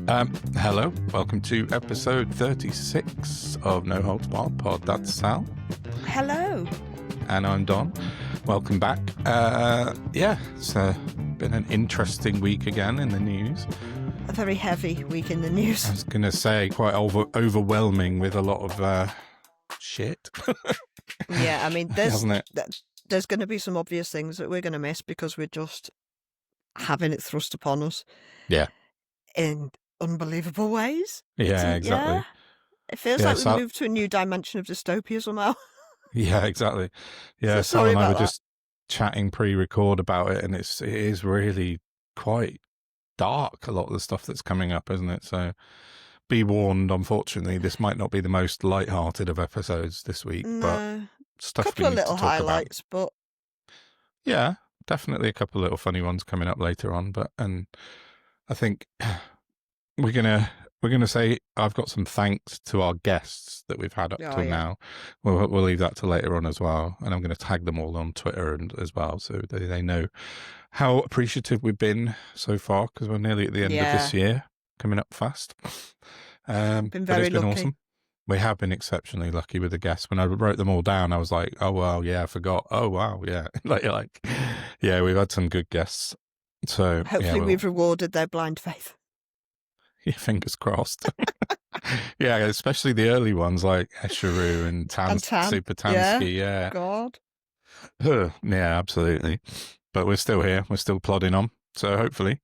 Hello, welcome to episode 36 of NoHoldBarredPod. That's Sal. Hello. And I'm Don. Welcome back. It's been an interesting week again in the news. A very heavy week in the news. I was going to say quite overwhelming with a lot of shit. Yeah, I mean, there's Hasn't going to be some obvious things that we're going to miss because we're just having it thrust upon us. Yeah. In unbelievable ways. Yeah, exactly. Yeah. It feels like we've moved to a new dimension of dystopia somehow. Yeah, exactly. Yeah, So Sal and I were that. just chatting pre-record about it, and it is really quite dark, a lot of the stuff that's coming up, isn't it? So be warned, unfortunately, this might not be the most light-hearted of episodes this week, but stuff couple we of need little to talk highlights, about. but yeah, definitely a couple of little funny ones coming up later on, and I think we're gonna say I've got some thanks to our guests that we've had up till now. We'll leave that to later on as well, and I'm going to tag them all on Twitter and as well, so they know how appreciative we've been so far, because we're nearly at the end of this year, coming up fast. been very it's been lucky. Awesome. We have been exceptionally lucky with the guests. When I wrote them all down, I was like, oh wow, yeah, I forgot. Oh wow, yeah, yeah, we've had some good guests. So hopefully we've rewarded their blind faith. Yeah, fingers crossed. Yeah, especially the early ones like Esheru and Super Tansky. Yeah. God. Yeah, absolutely. But we're still here. We're still plodding on. So hopefully.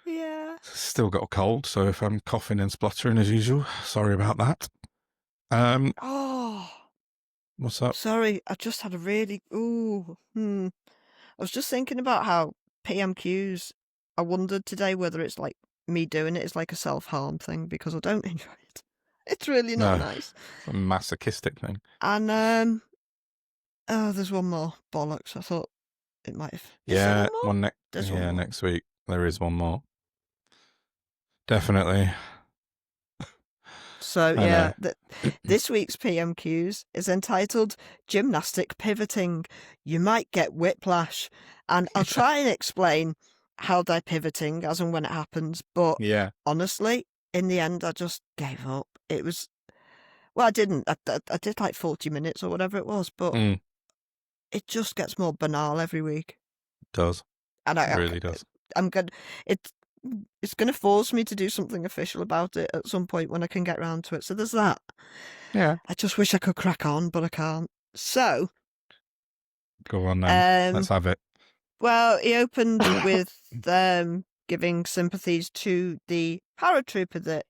Yeah. Still got a cold. So if I'm coughing and spluttering as usual, sorry about that. What's up? Sorry, I just had a really... I was just thinking about how PMQs, I wondered today whether it's like me doing it is like a self-harm thing because I don't enjoy it. It's really not nice. It's a masochistic thing. And, there's one more. Bollocks. I thought it might have... Yeah, one more? Next week there is one more. Definitely. So, this week's PMQs is entitled Gymnastic Pivoting. You might get whiplash. And I'll try and explain how they're pivoting as and when it happens. But honestly, in the end, I just gave up. It was... Well, I didn't. I did like 40 minutes or whatever it was. But it just gets more banal every week. It does. And it really does. It's going to force me to do something official about it at some point when I can get round to it. So there's that. Yeah. I just wish I could crack on, but I can't. So. Go on then. Let's have it. Well, he opened with giving sympathies to the paratrooper that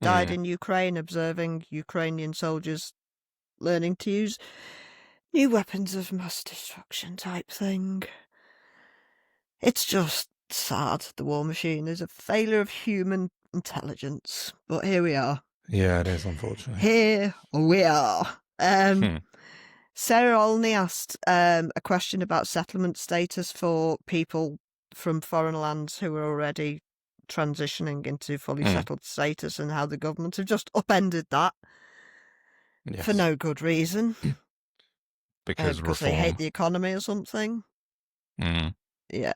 died in Ukraine, observing Ukrainian soldiers learning to use new weapons of mass destruction type thing. It's just sad. The war machine is a failure of human intelligence, but here we are. Yeah, it is, unfortunately. Here we are. Sarah Olney asked a question about settlement status for people from foreign lands who are already transitioning into fully settled status, and how the government have just upended that for no good reason. Because they hate the economy or something. Yeah.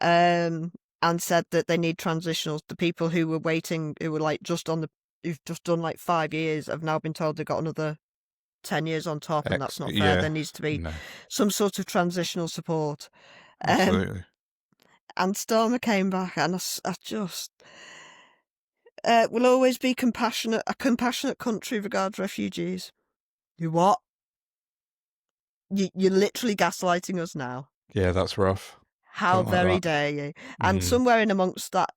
And said that they need transitionals. The people who were waiting, who were like who've just done like 5 years, have now been told they've got another 10 years on top, and that's not fair. Yeah, there needs to be some sort of transitional support. Absolutely. And Starmer came back, and I just... we'll always be a compassionate country regards refugees. You what? You're literally gaslighting us now. Yeah, that's rough. How very dare you? And somewhere in amongst that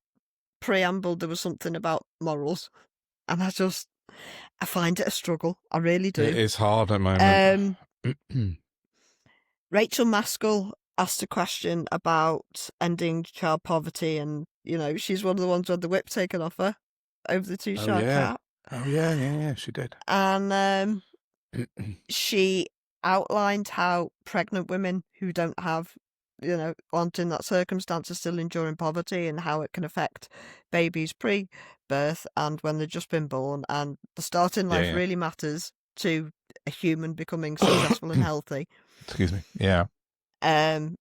preamble, there was something about morals. And I find it a struggle. I really do. It is hard at the moment. Rachel Maskell asked a question about ending child poverty, and, she's one of the ones who had the whip taken off her over the two-shot cap. Oh, yeah, she did. And she outlined how pregnant women who don't have, aren't in that circumstance are still enduring poverty, and how it can affect babies pre-birth and when they've just been born. And the start in life really matters to a human becoming successful and healthy. Excuse me. Yeah. And,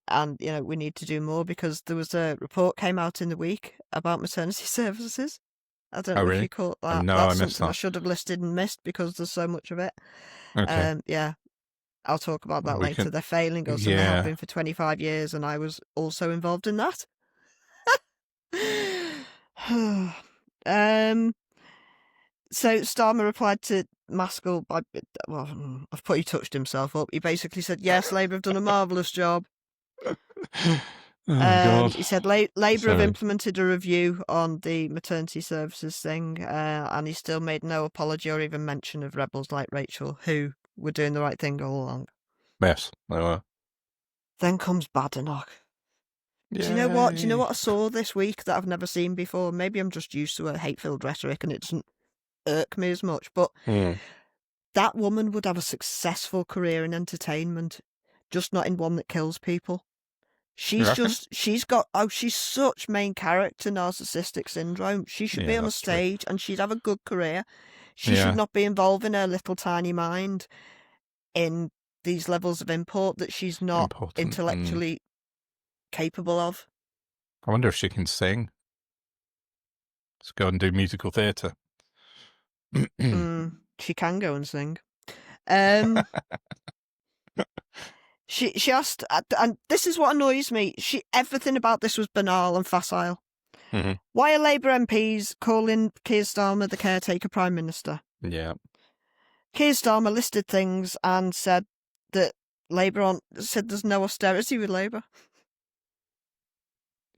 we need to do more, because there was a report came out in the week about maternity services I don't Oh, know if really? you caught that. No, That's I missed something I that. should have listed and missed because there's so much of it. Okay. Yeah, I'll talk about that Well, we later. can. They're failing us and they have Yeah. been for 25 years, and I was also involved in that. So Starmer replied to Maskell by, well, I've put he touched himself up. He basically said, yes, Labour have done a marvellous job. Oh, God. He said Labour have Sorry. implemented a review on the maternity services thing, and he still made no apology or even mention of rebels like Rachel, who were doing the right thing all along. Yes, they were. Then comes Badenoch. Do you know what? Do you know what I saw this week that I've never seen before? Maybe I'm just used to her hate-filled rhetoric and it doesn't irk me as much, but that woman would have a successful career in entertainment, just not in one that kills people. She's such main character narcissistic syndrome. She should be on a stage and she'd have a good career. She should not be involving her little tiny mind in these levels of import that she's not intellectually capable of. I wonder if she can sing. Let's go and do musical theatre. She can go and sing. She asked, and this is what annoys me. Everything about this was banal and facile. Why are Labour MPs calling Keir Starmer the caretaker Prime Minister? Yeah. Keir Starmer listed things and said that Labour said there's no austerity with Labour.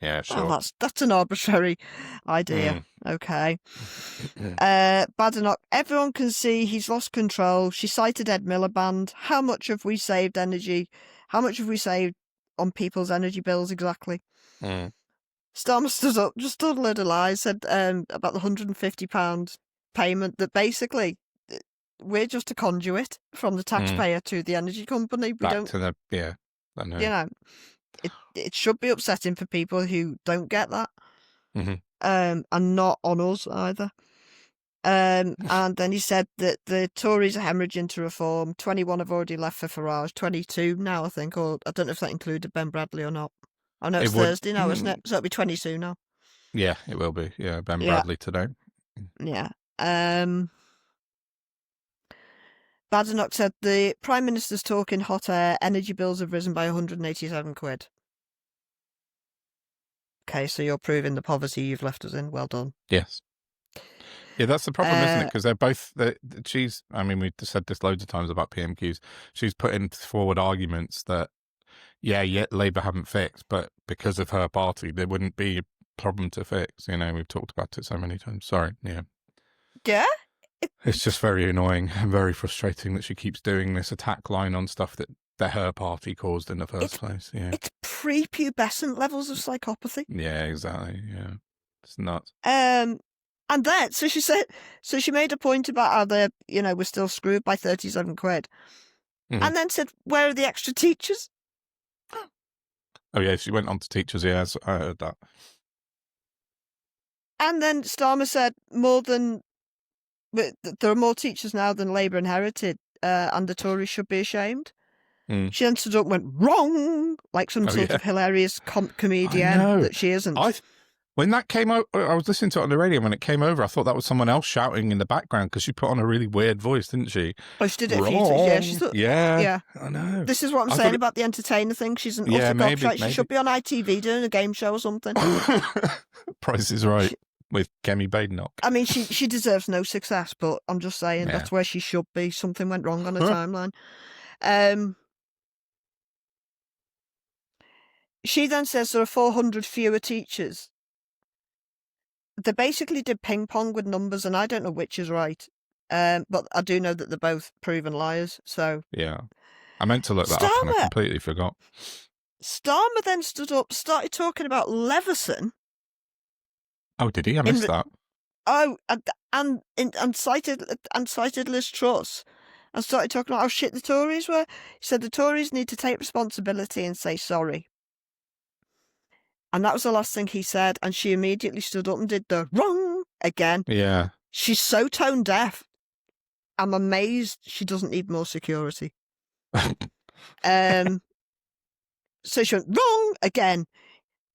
Yeah, sure. Well, that's an arbitrary idea. Okay. Badenoch, everyone can see he's lost control. She cited Ed Miliband. How much have we saved energy? How much have we saved on people's energy bills exactly? Starmer stood up, just told a load of lies, said about the £150 payment that basically we're just a conduit from the taxpayer to the energy company. I know. You know, it should be upsetting for people who don't get that, and not on us either. And then he said that the Tories are hemorrhaging to reform. 21 have already left for Farage. 22 now, I think, or I don't know if that included Ben Bradley or not. I know it's Thursday now, isn't it? So it'll be 22 now. Yeah, it will be. Yeah, Ben Bradley today. Yeah. Badenoch said the Prime Minister's talking hot air. Energy bills have risen by 187 quid. Okay, so you're proving the poverty you've left us in. Well done. Yes. Yeah, that's the problem, isn't it? Because they're both. I mean, we've said this loads of times about PMQs. She's putting forward arguments that, yet Labour haven't fixed, but because of her party, there wouldn't be a problem to fix. You know, we've talked about it so many times. Sorry. Yeah. Yeah. It's just very annoying and very frustrating that she keeps doing this attack line on stuff that her party caused in the first place. Yeah. It's prepubescent levels of psychopathy. Yeah, exactly. Yeah. It's nuts. And then, so she made a point about how we're still screwed by 37 quid. And then said, where are the extra teachers? Oh, yeah, she went on to teachers. Yeah, I heard that. And then Starmer said there are more teachers now than Labour inherited, and the Tories should be ashamed. She then stood up and went, wrong, like some sort of hilarious comedian that she isn't. When that came out, I was listening to it on the radio. When it came over, I thought that was someone else shouting in the background because she put on a really weird voice, didn't she? Oh, she did it a few times. Yeah, yeah. I know. This is what I'm saying about the entertainer thing. She's an utter gobshite. She should be on ITV doing a game show or something. Price is Right with Kemi Badenoch. I mean, she deserves no success, but I'm just saying that's where she should be. Something went wrong on her timeline. She then says there are 400 fewer teachers. They basically did ping pong with numbers, and I don't know which is right. But I do know that they're both proven liars. So yeah, I meant to look that up and I completely forgot. Starmer then stood up, started talking about Leveson. Oh, did he? I missed that. Oh, and cited Liz Truss, and started talking about how shit the Tories were. He said the Tories need to take responsibility and say sorry. And that was the last thing he said, and she immediately stood up and did the wrong again. Yeah. She's so tone deaf. I'm amazed she doesn't need more security. So she went wrong again.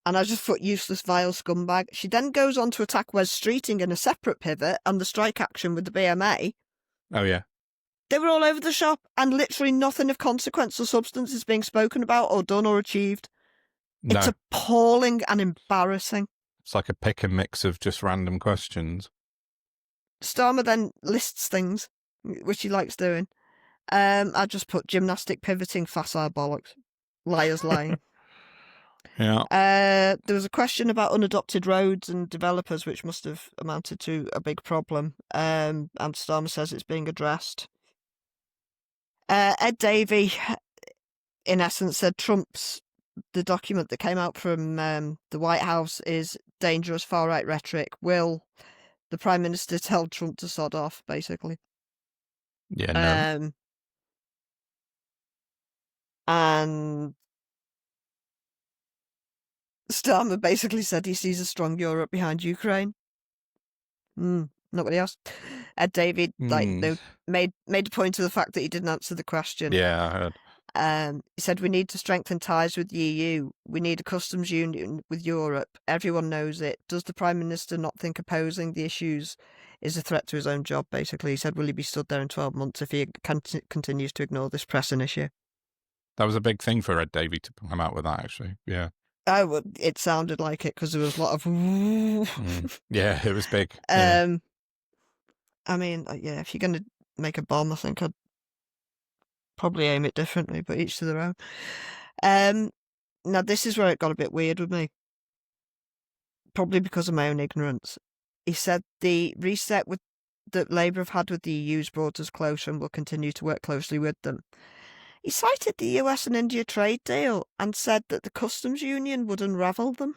And I just put useless, vile scumbag. She then goes on to attack Wes Streeting in a separate pivot and the strike action with the BMA. Oh, yeah. They were all over the shop, and literally nothing of consequence or substance is being spoken about or done or achieved. No. It's appalling and embarrassing. It's like a pick and mix of just random questions. Starmer then lists things, which he likes doing. I just put gymnastic pivoting, facile bollocks. Liars lying. Yeah. There was a question about unadopted roads and developers, which must have amounted to a big problem. And Starmer says it's being addressed. Ed Davey, in essence, said the document that came out from the White House is dangerous far-right rhetoric. Will the Prime Minister tell Trump to sod off, basically? Yeah, no. And Starmer basically said he sees a strong Europe behind Ukraine. Nobody else. Ed David made a point of the fact that he didn't answer the question. Yeah, I heard. He said we need to strengthen ties with the EU. We need a customs union with Europe. Everyone knows it. Does the Prime Minister not think opposing the issues is a threat to his own job, basically? He said, will he be stood there in 12 months if he continues to ignore this pressing issue? That was a big thing for Ed Davey to come out with that, actually. Yeah. Oh, it sounded like it because there was a lot of... Yeah, it was big. I mean, yeah, if you're going to make a bomb, I think I'd probably aim it differently, but each to their own. Now, this is where it got a bit weird with me. Probably because of my own ignorance. He said the reset that Labour have had with the EU's brought us closer and will continue to work closely with them. He cited the US and India trade deal and said that the customs union would unravel them.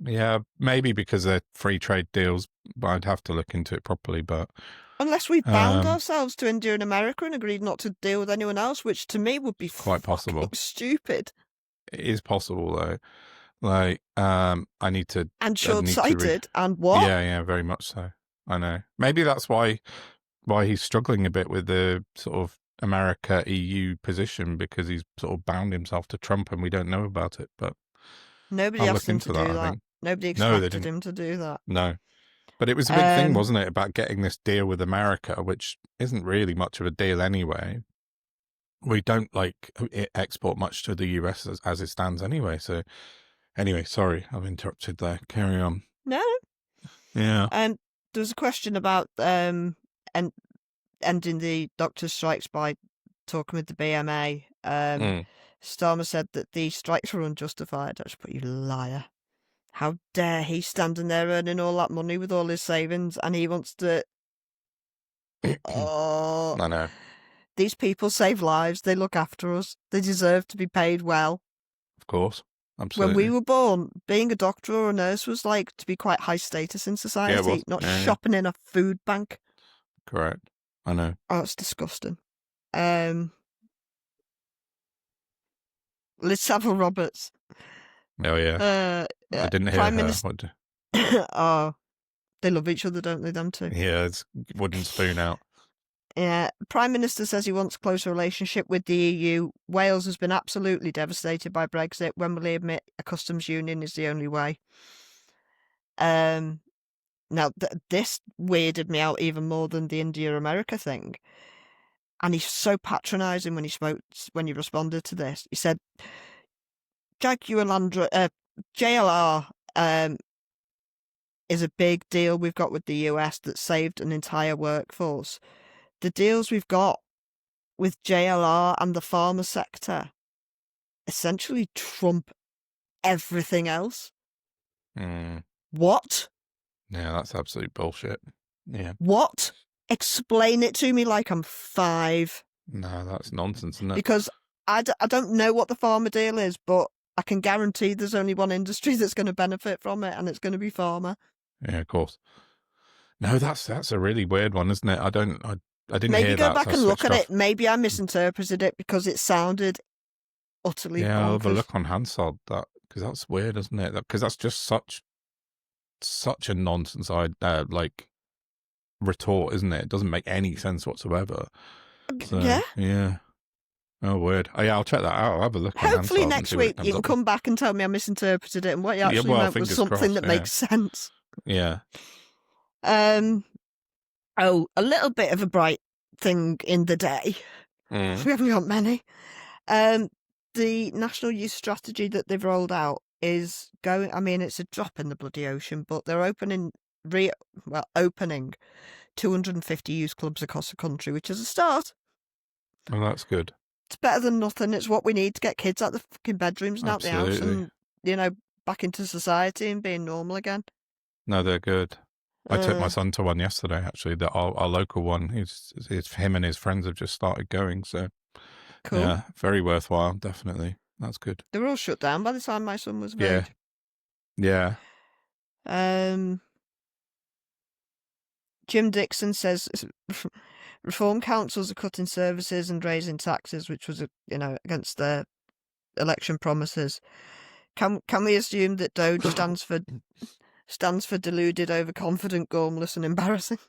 Yeah, maybe because they're free trade deals, but I'd have to look into it properly. But unless we bound ourselves to India and America and agreed not to deal with anyone else, which to me would be quite possible. Stupid. It is possible though. Like, I need to and short-sighted and what? Yeah, very much so. I know. Maybe that's why he's struggling a bit with the sort of America EU position, because he's sort of bound himself to Trump and we don't know about it. But nobody asked him to do that. Nobody expected him to do that. No. But it was a big thing, wasn't it, about getting this deal with America, which isn't really much of a deal anyway. We don't export much to the US as it stands anyway. So anyway, sorry, I've interrupted there. Carry on. No. Yeah. And there was a question about ending the doctors' strikes by talking with the BMA. Starmer said that the strikes were unjustified. I just put, you liar. How dare he standing there earning all that money with all his savings and he wants to... Oh, I know. These people save lives. They look after us. They deserve to be paid well. Of course. Absolutely. When we were born, being a doctor or a nurse was like to be quite high status in society, not shopping in a food bank. Correct. I know. Oh, it's disgusting. Liz Savile Roberts. Oh, yeah. I didn't hear Prime her. Minister... Oh, they love each other, don't they, them two? Yeah, it's wooden spoon out. Yeah, Prime Minister says he wants a closer relationship with the EU. Wales has been absolutely devastated by Brexit. When will he admit a customs union is the only way? Now, this weirded me out even more than the India-America thing. And he's so patronising when he responded to this. He said, JLR is a big deal we've got with the US that saved an entire workforce. The deals we've got with JLR and the pharma sector essentially trump everything else. What? Yeah, that's absolute bullshit. Yeah. What? Explain it to me like I'm 5. No, that's nonsense, isn't it? Because I don't know what the pharma deal is, but I can guarantee there's only one industry that's going to benefit from it, and it's going to be pharma. Yeah, of course. No, that's a really weird one, isn't it? I didn't Maybe hear go that. back and look at it. Maybe I misinterpreted it because it sounded utterly bonkers. I'll have a look on Hansard, because that's weird, isn't it? Because that's just such a nonsense retort, isn't it? It doesn't make any sense whatsoever. So, yeah. Oh, word. Oh, yeah, I'll check that out. I'll have a look on Hopefully Hansard and next see what it week you comes can up with. come back and tell me I misinterpreted it and what you actually meant was fingers something crossed, that makes sense. Yeah. Oh, a little bit of a bright thing in the day. We haven't got many. The National Youth Strategy that they've rolled out is going. I mean, it's a drop in the bloody ocean, but they're opening 250 youth clubs across the country, which is a start. Well, that's good. It's better than nothing. It's what we need to get kids out of the fucking bedrooms and out the house and, back into society and being normal again. No, they're good. I took my son to one yesterday, actually. Our local one. Him and his friends have just started going, so cool. Yeah, very worthwhile, definitely. That's good. They were all shut down by the time my son was of Yeah. age. Yeah. Jim Dixon says reform councils are cutting services and raising taxes, which was against their election promises. Can we assume that Doge stands for deluded, overconfident, gormless, and embarrassing?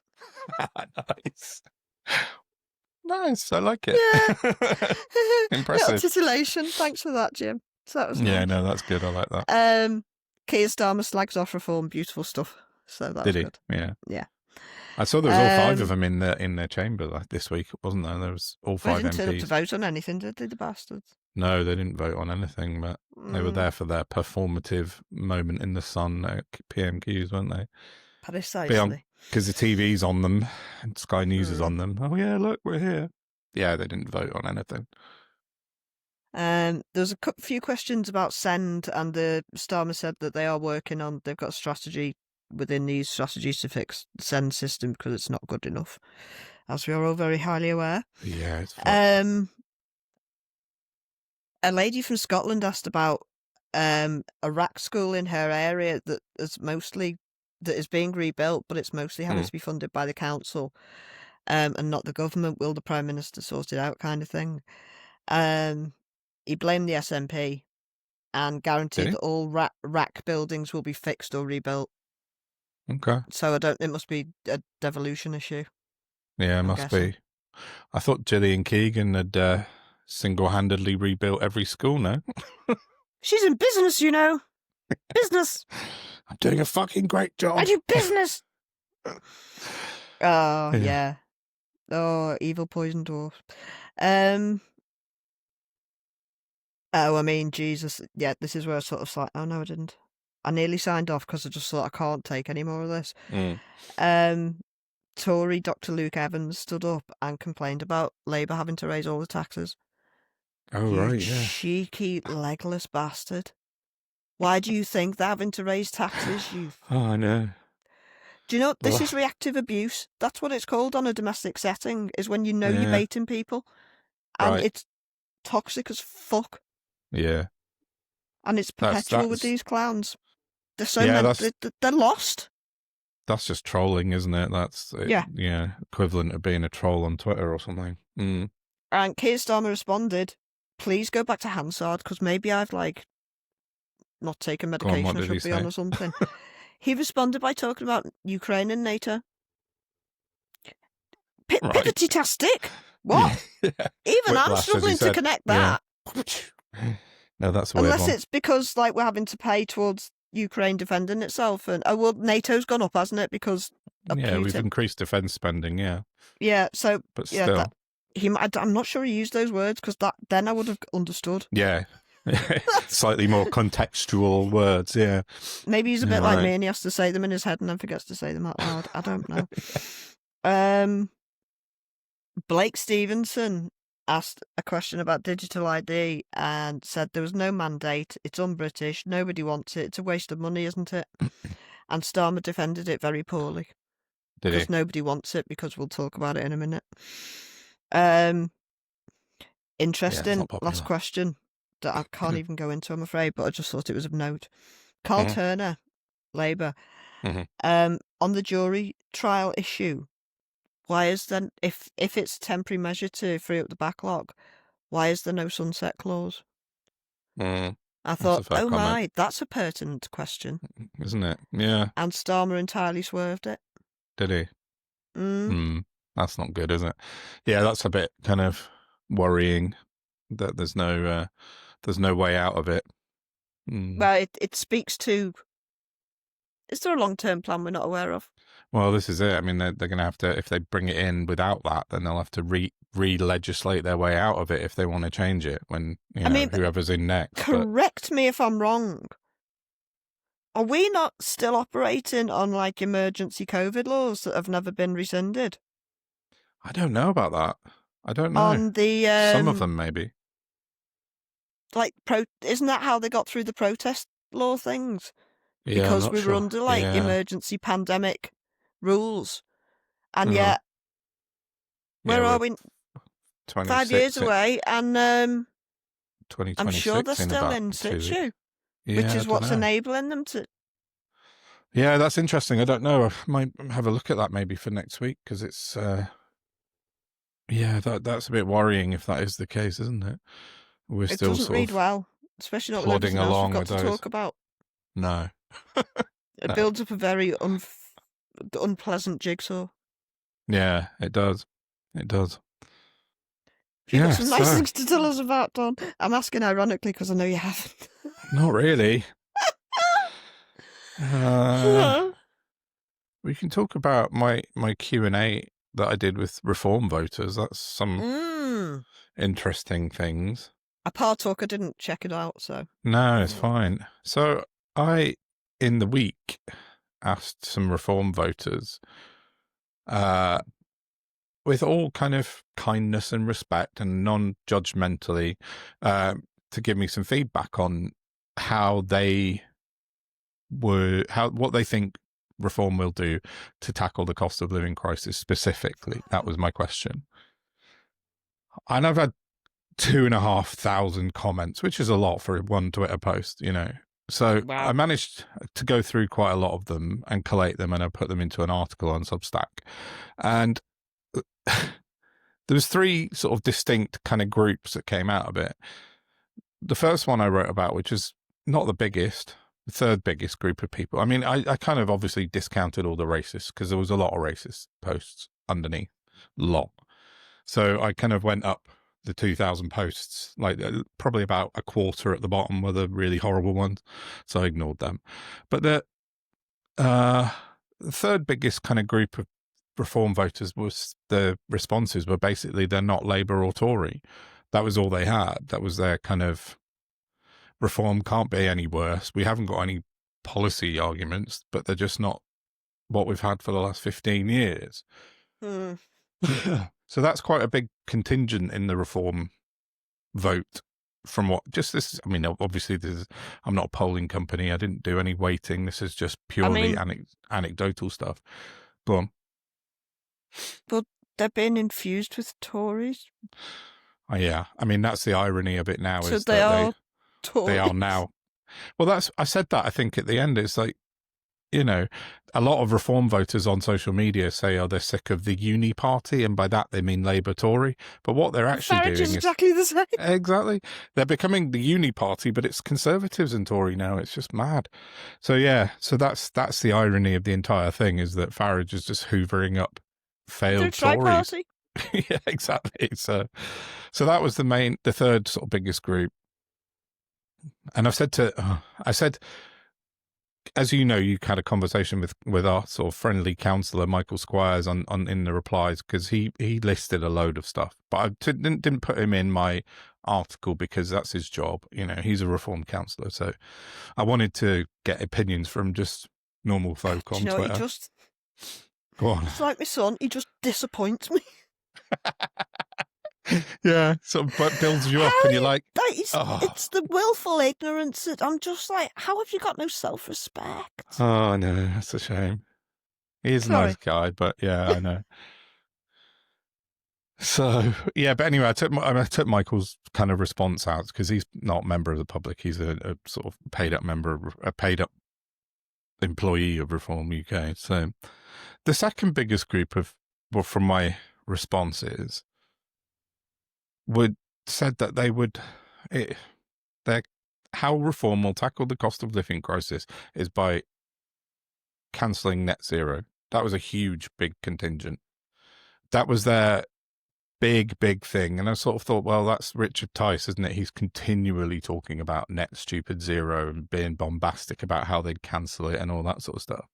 Nice. I like it. Yeah. Impressive. Titillation. Thanks for that, Jim. So that was nice. Yeah, no, that's good. I like that. Keir Starmer slags off reform. Beautiful stuff. So that was good. Yeah. Yeah. I saw there was all 5 of them in their chamber this week, wasn't there? There was all 5 MPs. They didn't turn up to vote on anything, did they, the bastards? No, they didn't vote on anything, but they were there for their performative moment in the sun at PMQs, weren't they? Precisely. Because the TV's on them and Sky News is on them. Oh, yeah, look, we're here. Yeah, they didn't vote on anything. There's a few questions about Send, and the Starmer said that they've got a strategy within these strategies to fix the Send system because it's not good enough, as we are all very highly aware. Yeah, it's fun. A lady from Scotland asked about a RAC school in her area that is being rebuilt, but it's mostly having to be funded by the council and not the government. Will the Prime Minister sort it out, kind of thing? He blamed the SNP and guaranteed that all RAC buildings will be fixed or rebuilt. Okay. So it must be a devolution issue. Yeah, it must be. I thought Gillian Keegan had single-handedly rebuilt every school now. She's in business, Business. I'm doing a fucking great job. I do business. Oh, yeah. Oh, evil poison dwarf. Oh, I mean, Jesus. Yeah, this is where I sort of like, oh, no, I didn't. I nearly signed off because I just thought I can't take any more of this. Tory Dr. Luke Evans stood up and complained about Labour having to raise all the taxes. Oh, right, yeah. Cheeky, legless bastard. Why do you think they're having to raise taxes, Oh, I know. Do you know, this is reactive abuse. That's what it's called on a domestic setting, is when you're baiting people. And it's toxic as fuck. Yeah. And it's perpetual with these clowns. They're they're lost. That's just trolling, isn't it? That's equivalent of being a troll on Twitter or something. And Keir Starmer responded, please go back to Hansard, because maybe I've not taken medication I should be on or something. He responded by talking about Ukraine and NATO. Pivoty-tastic? What? Yeah. Even Whiplash, I'm struggling to connect that. Yeah. No, that's a weird Unless one. it's because we're having to pay towards Ukraine defending itself, and NATO's gone up, hasn't it? Because of Putin. We've increased defence spending. Yeah. Yeah. So, but still, I'm not sure he used those words because then I would have understood. Yeah. Slightly more contextual words. Yeah. Maybe he's a bit like me, and he has to say them in his head and then forgets to say them out loud. I don't know. Blake Stevenson asked a question about digital ID and said there was no mandate, it's un-British, nobody wants it, it's a waste of money, isn't it? And Starmer defended it very poorly. Because nobody wants it, because we'll talk about it in a minute. Interesting, last question that I can't even go into, I'm afraid, but I just thought it was of note. Carl Turner, Labour, on the jury trial issue, why is then, if it's a temporary measure to free up the backlog, why is there no sunset clause? I thought, that's a pertinent question. Isn't it? Yeah. And Starmer entirely swerved it. Did he? That's not good, is it? Yeah, that's a bit kind of worrying. that there's no way out of it. Well, it speaks to. Is there a long-term plan we're not aware of? Well, this is it. I mean, they're going to have to, if they bring it in without that, then they'll have to re-legislate their way out of it if they want to change it when, whoever's in next. Correct me if I'm wrong. Are we not still operating on like emergency COVID laws that have never been rescinded? I don't know about that. I don't know. On the some of them maybe. Like isn't that how they got through the protest law things? Yeah, because we were under like emergency pandemic rules, and yet where are we? 5 years away, and I'm sure they're still in situ, which is what's enabling them to. Yeah, that's interesting. I don't know. I might have a look at that maybe for next week, because it's that's a bit worrying if that is the case, isn't it? We're still doesn't sort read of well, especially not plodding along else we've with got to those. talk about. No. It builds up a very unpleasant jigsaw. Yeah, it does. It does. You've got some nice things to tell us about, Don. I'm asking ironically because I know you haven't. Not really. We can talk about my Q&A that I did with reform voters. That's some interesting things. I partook. I didn't check it out, so. No, it's fine. So I, in the week, asked some reform voters, with all kind of kindness and respect and non-judgmentally, to give me some feedback on what they think reform will do to tackle the cost of living crisis specifically. That was my question. And I've had 2,500 comments, which is a lot for one Twitter post, So wow. I managed to go through quite a lot of them and collate them, and I put them into an article on Substack. And there was 3 sort of distinct kind of groups that came out of it. The first one I wrote about, which is not the biggest, the third biggest group of people. I mean, I kind of obviously discounted all the racists because there was a lot of racist posts underneath, a lot. So I kind of went up the 2,000 posts, like probably about a quarter at the bottom were the really horrible ones. So I ignored them. But the third biggest kind of group of reform voters was the responses were basically they're not Labour or Tory. That was all they had. That was their kind of reform can't be any worse. We haven't got any policy arguments, but they're just not what we've had for the last 15 years. So that's quite a big contingent in the reform vote from what just this. I mean, obviously, I'm not a polling company. I didn't do any weighting. This is just purely anecdotal stuff. Go on. But they're being infused with Tories. Oh, yeah. I mean, that's the irony of it now. So is they that are Tories. They are now. Well, I said that, I think, at the end. It's like, a lot of reform voters on social media say, they're sick of the uni party, and by that they mean Labour Tory. But what they're actually Farage doing is exactly the same. Exactly. They're becoming the uni party, but it's Conservatives and Tory now. It's just mad. So yeah, so that's the irony of the entire thing, is that Farage is just hoovering up failed Tories. Yeah, exactly. So that was the third sort of biggest group. And I said, as you know, you had a conversation with our sort of friendly counsellor, Michael Squires, on in the replies, because he listed a load of stuff. But I didn't put him in my article because that's his job. He's a reform counsellor. So I wanted to get opinions from just normal folk on Twitter. Go on. It's like my son. He just disappoints me. Yeah, sort of builds you up, and you're like, it's the willful ignorance that I'm just like, how have you got no self-respect? Oh no, that's a shame. He's a nice guy, but yeah, I know. So yeah, but anyway, I took Michael's kind of response out because he's not a member of the public. He's a sort of paid up employee of Reform UK. So the second biggest group from my responses said that how reform will tackle the cost of living crisis is by cancelling net zero. That was a huge, big contingent. That was their big thing. And I sort of thought, well, that's Richard Tice, isn't it? He's continually talking about net stupid zero and being bombastic about how they'd cancel it and all that sort of stuff.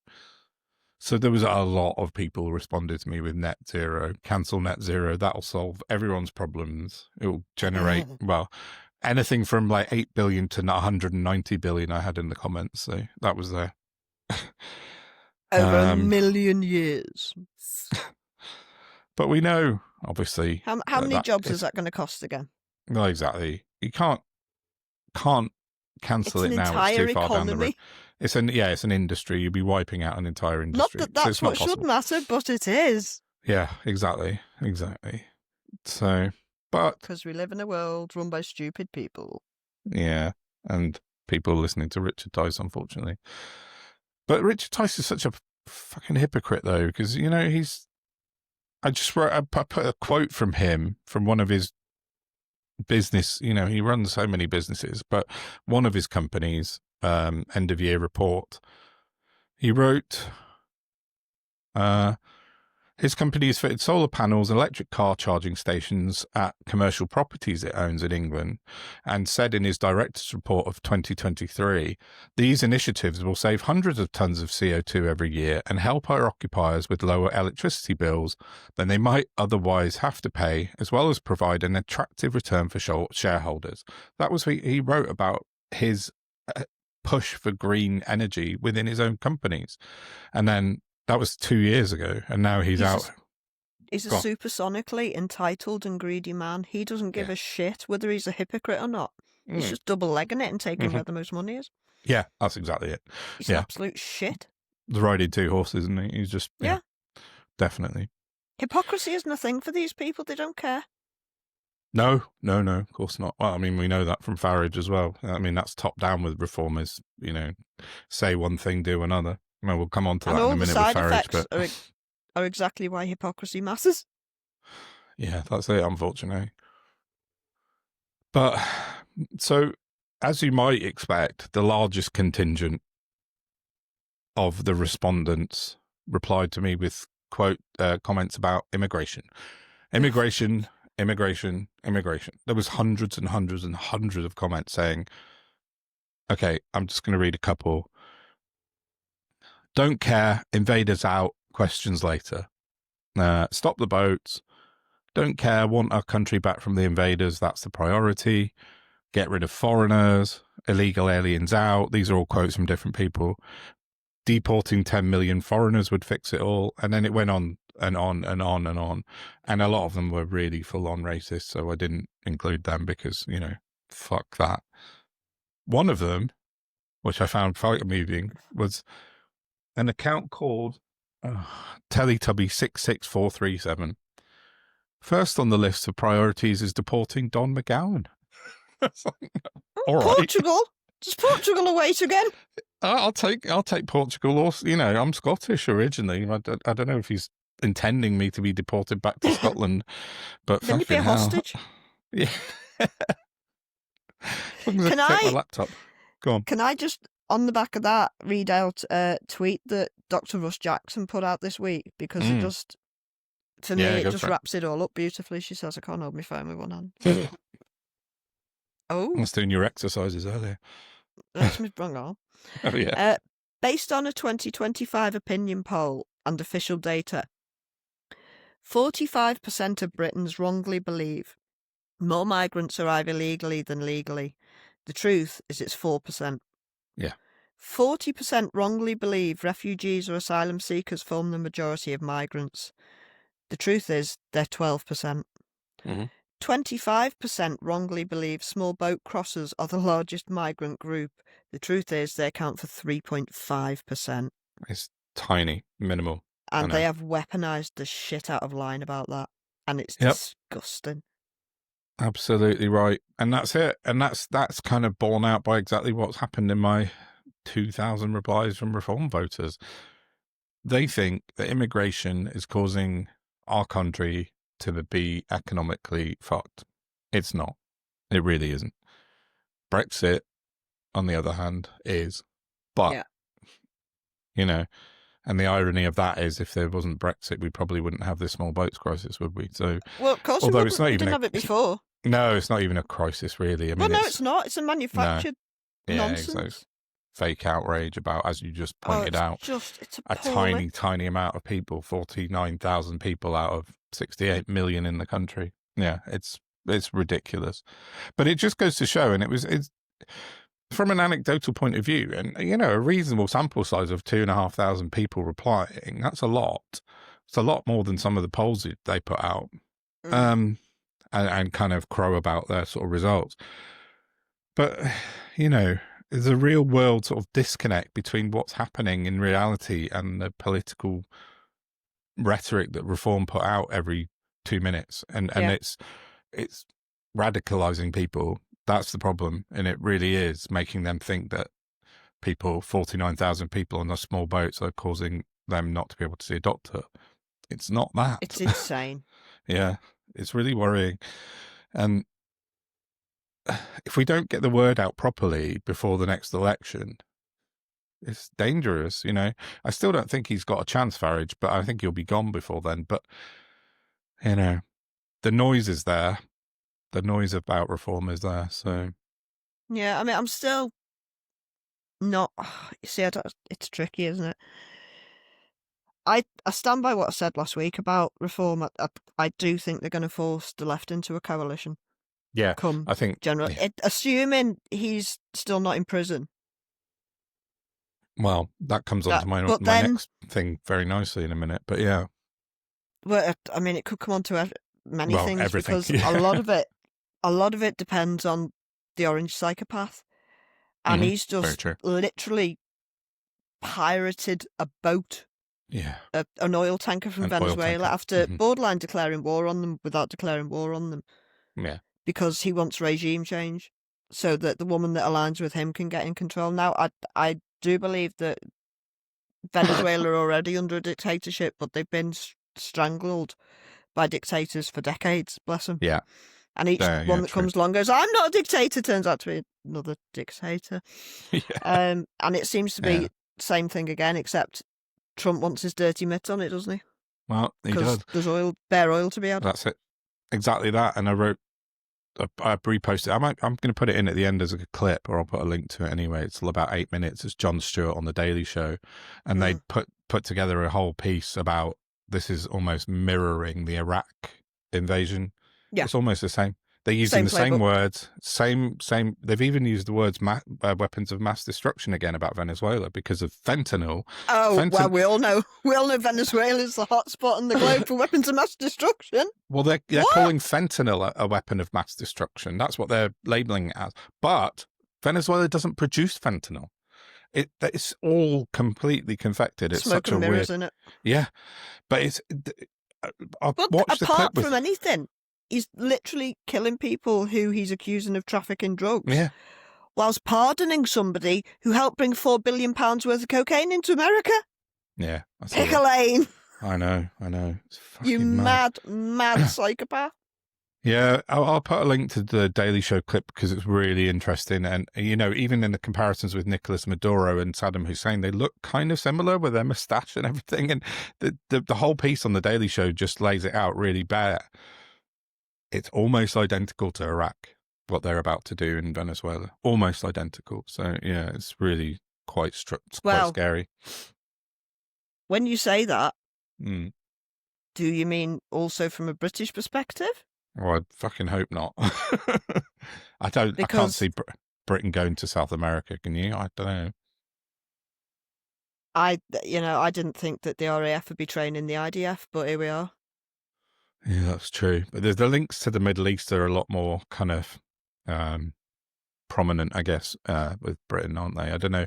So there was a lot of people responded to me with net zero, cancel net zero. That'll solve everyone's problems. It will generate, well, anything from like 8 billion to 190 billion I had in the comments. So that was there. Over a million years. But we know, obviously. How many jobs is that going to cost again? No, exactly. You can't cancel it now. It's too far down the road. It's an industry. You'd be wiping out an entire industry. Not that that's what should matter, but it is. Yeah, exactly. So, but because we live in a world run by stupid people. Yeah, and people listening to Richard Tice, unfortunately. But Richard Tice is such a fucking hypocrite, though, because I put a quote from him from one of his business. He runs so many businesses, but one of his companies, end of year report, he wrote, his company has fitted solar panels and electric car charging stations at commercial properties it owns in England, and said in his director's report of 2023, these initiatives will save hundreds of tons of CO2 every year and help our occupiers with lower electricity bills than they might otherwise have to pay, as well as provide an attractive return for shareholders. That was what he wrote about his push for green energy within his own companies. And then that was 2 years ago, and now he's out. He's a supersonically entitled and greedy man. He doesn't give a shit whether he's a hypocrite or not. He's just double-legging it and taking where the most money is. Yeah, that's exactly it. He's an absolute shit. He's riding two horses, isn't he? He's just, definitely. Hypocrisy isn't a thing for these people. They don't care. No, of course not. Well, I mean, we know that from Farage as well. I mean, that's top down with reformers, say one thing, do another. Well, we'll come on to that in a minute with Farage. And all the side effects are exactly why hypocrisy matters. Yeah, that's it, unfortunately. But, so, as you might expect, the largest contingent of the respondents replied to me with, quote, comments about immigration. Immigration. There was hundreds and hundreds and hundreds of comments saying, okay, I'm just going to read a couple. Don't care, invaders out, questions later. Stop the boats. Don't care, want our country back from the invaders, that's the priority. Get rid of foreigners, illegal aliens out. These are all quotes from different people. Deporting 10 million foreigners would fix it all. And then it went on and on and on and on. And a lot of them were really full-on racist, so I didn't include them because, fuck that. One of them, which I found quite amusing, was an account called Teletubby66437. First on the list of priorities is deporting Don McGowan. All right. Portugal? Does Portugal await again? I'll take Portugal. Also, I'm Scottish originally. I don't know if he's intending me to be deported back to Scotland, but then you'd be a hostage. Yeah. Can I take my laptop? Go on. Can I just, on the back of that, read out a tweet that Dr. Russ Jackson put out this week, because it just, to me, it just wraps it all up beautifully. She says, I can't hold my phone with one hand. Oh. I was doing your exercises earlier. That's me wrong arm. Oh, yeah. Based on a 2025 opinion poll and official data, 45% of Britons wrongly believe more migrants arrive illegally than legally. The truth is it's 4%. Yeah. 40% wrongly believe refugees or asylum seekers form the majority of migrants. The truth is they're 12%. 25% wrongly believe small boat crossers are the largest migrant group. The truth is they account for 3.5%. It's tiny, minimal. And they have weaponized the shit out of line about that. And it's disgusting. Absolutely right. And that's it. And that's kind of borne out by exactly what's happened in my 2,000 replies from reform voters. They think that immigration is causing our country to be economically fucked. It's not. It really isn't. Brexit, on the other hand, is. But, And the irony of that is, if there wasn't Brexit, we probably wouldn't have this small boats crisis, would we? So, well, of course, although we it's not we even didn't have it before. No, it's not even a crisis, really. I mean, Well, no, it's not. It's a manufactured nonsense. Exactly. Fake outrage about, as you just pointed out, it's a tiny amount of people, 49,000 people out of 68 million in the country. Yeah, it's ridiculous. But it just goes to show, and it's from an anecdotal point of view, and a reasonable sample size of 2,500 people replying, that's a lot. It's a lot more than some of the polls they put out. And kind of crow about their sort of results. But, there's a real world sort of disconnect between what's happening in reality and the political rhetoric that Reform put out every 2 minutes. And it's radicalizing people. That's the problem. And it really is making them think that 49,000 people on the small boats are causing them not to be able to see a doctor. It's not that. It's insane. Yeah. It's really worrying. And if we don't get the word out properly before the next election, it's dangerous, I still don't think he's got a chance, Farage, but I think he'll be gone before then. But, the noise is there. The noise about Reform is there, so... Yeah, I mean, I'm still not... You see, it's tricky, isn't it? I stand by what I said last week about Reform. I do think they're going to force the left into a coalition. Yeah, I think... Generally, assuming he's still not in prison. Well, that comes on to my next thing very nicely in a minute, but yeah. Well, I mean, it could come on to many things, everything, because a lot of it depends on the orange psychopath. And he's just literally pirated a boat. Yeah. An oil tanker from Venezuela after borderline declaring war on them without declaring war on them. Yeah. Because he wants regime change so that the woman that aligns with him can get in control. Now, I do believe that Venezuela are already under a dictatorship, but they've been strangled by dictators for decades, bless them. Yeah. And each one that comes along goes, I'm not a dictator, turns out to be another dictator. Yeah. And it seems to be the same thing again, except Trump wants his dirty mitts on it, doesn't he? Well, he does. There's bare oil to be had. That's it. Exactly that. And I reposted. I'm going to put it in at the end as a clip, or I'll put a link to it anyway. It's about 8 minutes. It's Jon Stewart on the Daily Show, and they put together a whole piece about this is almost mirroring the Iraq invasion. Yeah, it's almost the same. They're using the same words, same. They've even used the words weapons of mass destruction again about Venezuela because of fentanyl. Oh, well, we all know Venezuela is the hotspot in the globe for weapons of mass destruction. Well, they're calling fentanyl a weapon of mass destruction. That's what they're labeling it as. But Venezuela doesn't produce fentanyl. It's all completely confected. It's smoke such and a mirrors, weird... in it. Yeah, but it's... apart from anything, he's literally killing people who he's accusing of trafficking drugs. Yeah. Whilst pardoning somebody who helped bring £4 billion worth of cocaine into America. Yeah. Pick a lane. I know. It's fucking you mad psychopath. Yeah, I'll put a link to the Daily Show clip because it's really interesting. And, even in the comparisons with Nicolas Maduro and Saddam Hussein, they look kind of similar with their moustache and everything. And the whole piece on the Daily Show just lays it out really bare. It's almost identical to Iraq, what they're about to do in Venezuela. Almost identical. So, yeah, it's really quite scary. When you say that, do you mean also from a British perspective? Oh, I fucking hope not. I can't see Britain going to South America, can you? I don't know. I didn't think that the RAF would be training the IDF, but here we are. Yeah, that's true. But the links to the Middle East are a lot more kind of prominent, I guess, with Britain, aren't they? I don't know.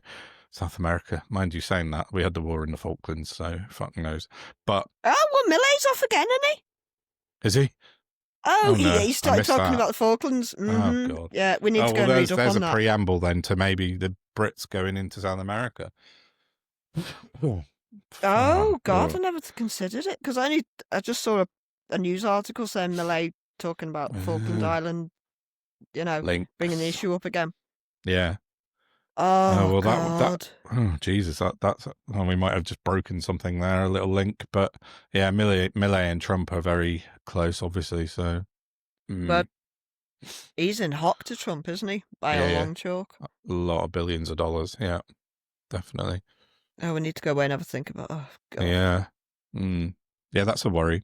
South America, mind you saying that. We had the war in the Falklands, so fucking knows. But Millet's off again, isn't he? Is he? Oh, no. He started talking about the Falklands. Oh, God. Yeah, we need to go and read up on that. There's a preamble then to maybe the Brits going into South America. God, I never considered it, because I just saw a news article saying Millet talking about Falkland Island, bringing the issue up again. Yeah. Oh, well, God. oh, Jesus, that's, well, we might have just broken something there, a little link, but yeah, Millet and Trump are very close, obviously, so. But he's in hock to Trump, isn't he? By a long chalk. A lot of billions of dollars, yeah, definitely. Oh, we need to go away and have a think about, oh, God. Yeah. Yeah, that's a worry.